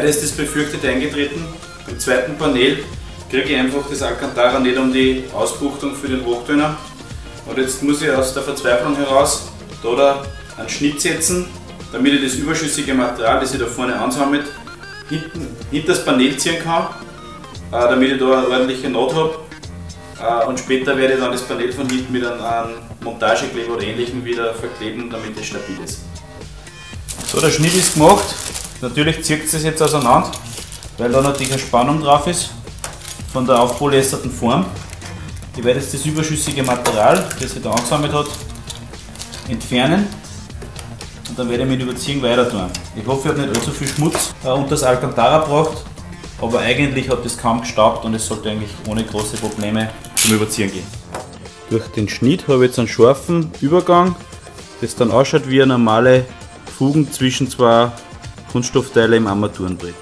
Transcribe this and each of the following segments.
Leider ist das Befürchtete eingetreten. Beim zweiten Panel kriege ich einfach das Alcantara nicht um die Ausbuchtung für den Hochtöner. Und jetzt muss ich aus der Verzweiflung heraus da einen Schnitt setzen, damit ich das überschüssige Material, das ich da vorne ansammelt, hinter das Panel ziehen kann, damit ich da eine ordentliche Naht habe. Und später werde ich dann das Panel von hinten mit einem Montagekleber oder ähnlichem wieder verkleben, damit es stabil ist. So, der Schnitt ist gemacht. Natürlich zieht es jetzt auseinander, weil da natürlich eine Spannung drauf ist von der aufpolyesterten Form. Ich werde jetzt das überschüssige Material, das sich da angesammelt hat, entfernen und dann werde ich mit Überziehen weiter tun. Ich hoffe, ich habe nicht allzu viel Schmutz unter das Alcantara gebracht, aber eigentlich hat das kaum gestaubt und es sollte eigentlich ohne große Probleme zum Überziehen gehen. Durch den Schnitt habe ich jetzt einen scharfen Übergang, das dann ausschaut wie eine normale Fugen zwischen zwei Kunststoffteile im Armaturenbrett.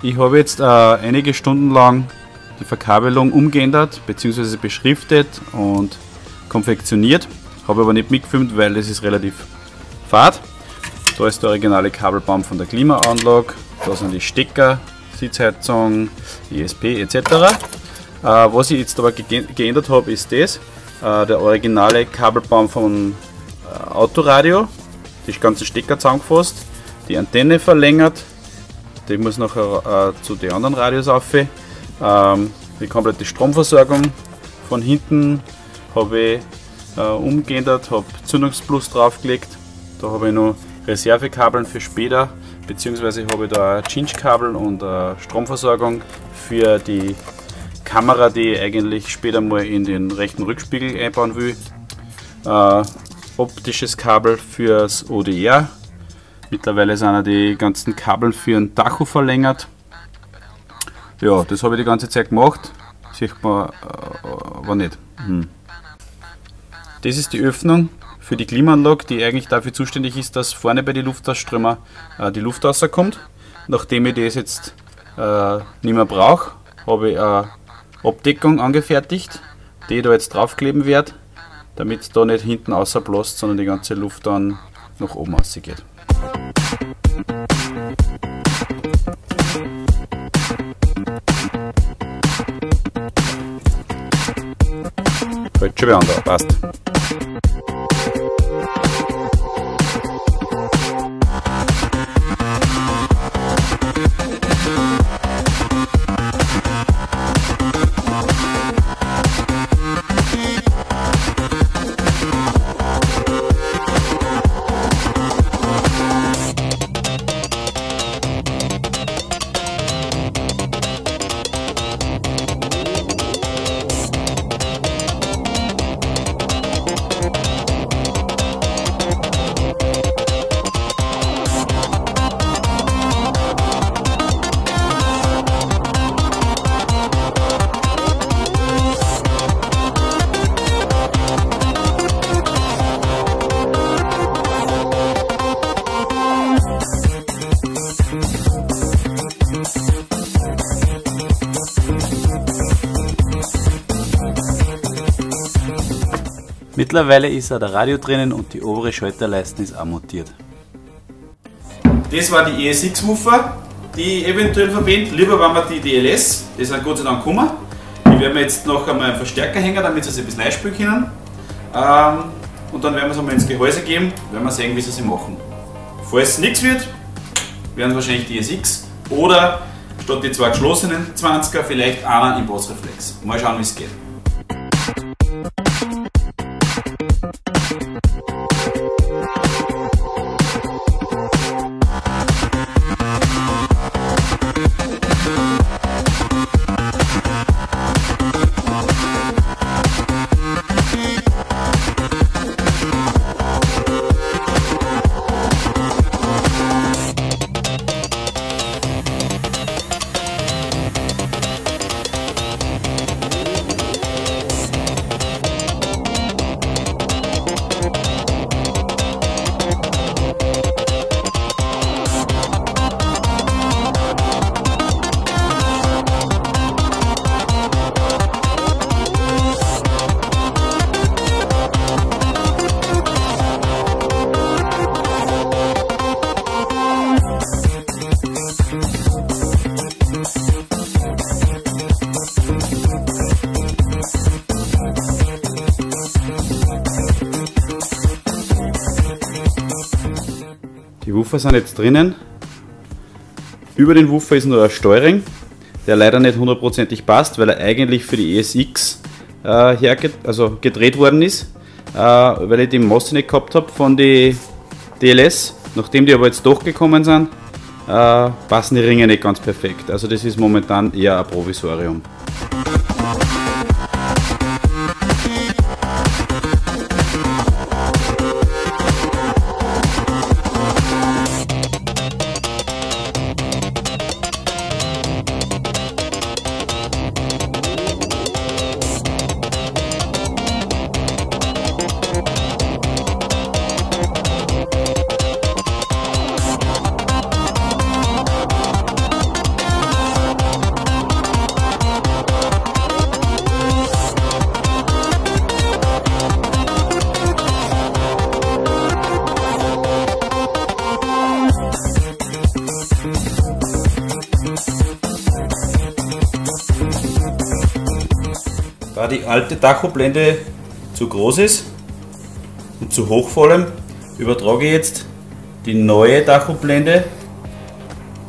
Ich habe jetzt einige Stunden lang die Verkabelung umgeändert bzw. beschriftet und konfektioniert. Habe aber nicht mitgefilmt, weil es ist relativ fad. Da ist der originale Kabelbaum von der Klimaanlage, da sind die Stecker, Sitzheizung, ESP etc. Was ich jetzt aber geändert habe, ist das, der originale Kabelbaum vom Autoradio, die ganzen Stecker zusammengefasst, die Antenne verlängert. Die muss nachher zu den anderen Radios rauf. Die komplette Stromversorgung von hinten habe ich umgeändert, habe Zündungsplus draufgelegt. Da habe ich noch Reservekabeln für später, beziehungsweise habe ich da ein Cinch-Kabel und eine Stromversorgung für die Kamera, die ich eigentlich später mal in den rechten Rückspiegel einbauen will. Optisches Kabel fürs ODR. Mittlerweile sind auch die ganzen Kabel für ein Tacho verlängert. Ja, das habe ich die ganze Zeit gemacht. Sieht man aber nicht. Das ist die Öffnung für die Klimaanlage, die eigentlich dafür zuständig ist, dass vorne bei den Luftausströmer die Luft rauskommt. Nachdem ich das jetzt nicht mehr brauche, habe ich eine Abdeckung angefertigt, die ich da jetzt draufkleben werde, damit da nicht hinten rausbläst, sondern die ganze Luft dann nach oben rausgeht. Halt schon wieder an, passt. Mittlerweile ist auch der Radio drinnen und die obere Schalterleiste ist auch montiert. Das war die ESX-Woofer, die ich eventuell verwende. Lieber waren wir die DLS, die sind Gott sei Dank gekommen. Die werden wir jetzt noch einmal einen Verstärker hängen, damit sie sich ein bisschen einspielen können. Und dann werden wir es einmal ins Gehäuse geben, werden wir sehen, wie sie machen. Falls es nichts wird, werden es wahrscheinlich die ESX oder statt die zwei geschlossenen 20er vielleicht einer im Bossreflex. Mal schauen, wie es geht. Die Woofer sind jetzt drinnen. Über den Woofer ist nur ein Steuerring, der leider nicht hundertprozentig passt, weil er eigentlich für die ESX gedreht worden ist, weil ich die Masse nicht gehabt habe von den DLS. Nachdem die aber jetzt doch gekommen sind, passen die Ringe nicht ganz perfekt. Also das ist momentan eher ein Provisorium. Da die alte Tachoblende zu groß ist und zu hoch vor allem, übertrage ich jetzt die neue Tachoblende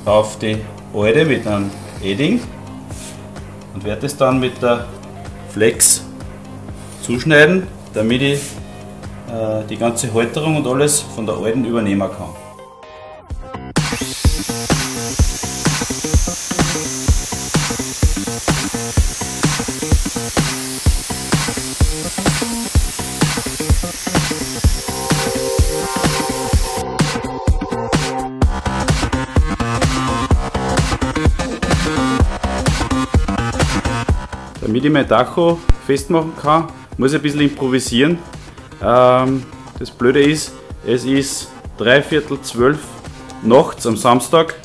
auf die alte mit einem Edding und werde es dann mit der Flex zuschneiden, damit ich die ganze Halterung und alles von der alten übernehmen kann. Damit ich mein Tacho festmachen kann, muss ich ein bisschen improvisieren. Das Blöde ist, es ist 11:45 nachts am Samstag.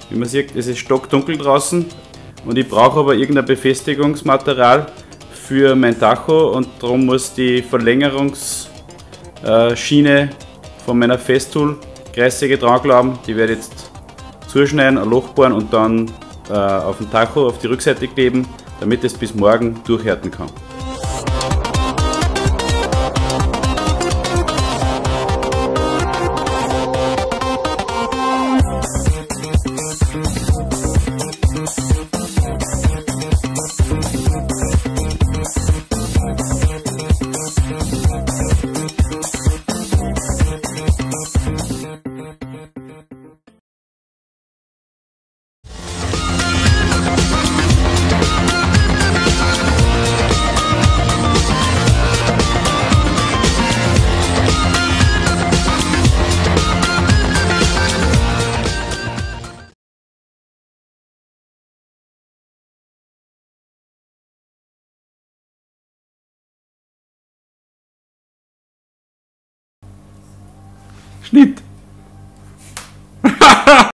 Wie man sieht, es ist stockdunkel draußen und ich brauche aber irgendein Befestigungsmaterial für mein Tacho und darum muss die Verlängerungsschiene von meiner Festool Kreissäge dran glauben. Die werde ich jetzt zuschneiden, ein Loch bohren und dann auf dem Tacho auf die Rückseite kleben, damit es bis morgen durchhärten kann. Schnitt!